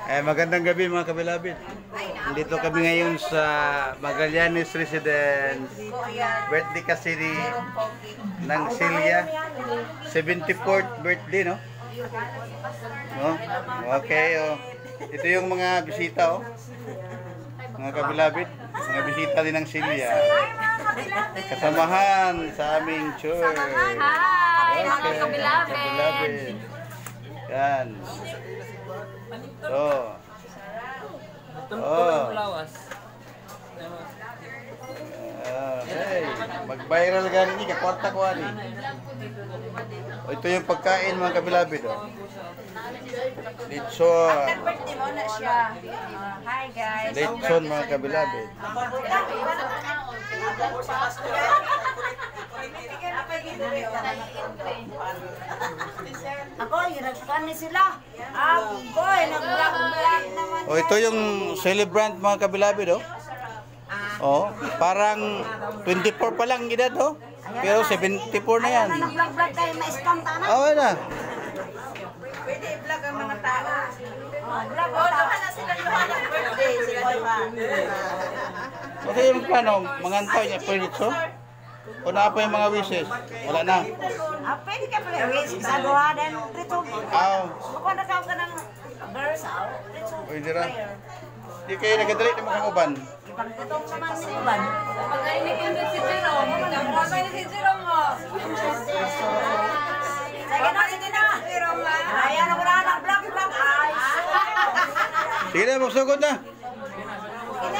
Magandang gabi mga kabilabid. Dito kami ngayon sa Magallanes Residence. Birthday kasi ng Celia. 74th birthday, no? No? Okay, oh. Ito yung mga bisita, oh. Mga kabilabid. Mga bisita din ng Celia. Kasamahan sa aming church. Hi, mga kabilabid. Yan. Oh. Hey, mag-viral gani ni kakwarta ko ani. Oh, ito yung pagkain mga kabilabid, oh. Lechon. birthday mo na siya. Hi guys. Lechon mga kabilabid. Ako, nagpan ni sila. Ako, nag-vlog naman. Oh, ito yung celebrant mga kabilabid, oh. Oh, parang 24 pa lang edad, oh. Pero 74 na yan. Nag-vlog tayo, ma-scam ta na. Oh, na. Pwede i-vlog ang mga tao. Vlog ang tao. Na sila yung birthday. Sila pa. Okay, yung plano, mangantaw niya, pwede so? O na pa yung mga wishes? Wala na. Pwede ka pala. Sa doha din. Dito. Kung nakaw ka ng girls out. Pwede ra. Di kayo nagadalit ng mga uban. Pagtutong naman ni Uban. Magkainig yun si Jerome. Magkainig ni si Jerome mo. Sige na, sige na. Ayan, ako na ng vlog. Ay. Sige na, magsugod na.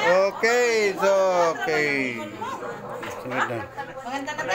Okay, so okay. Sugod na. Maganda na ba?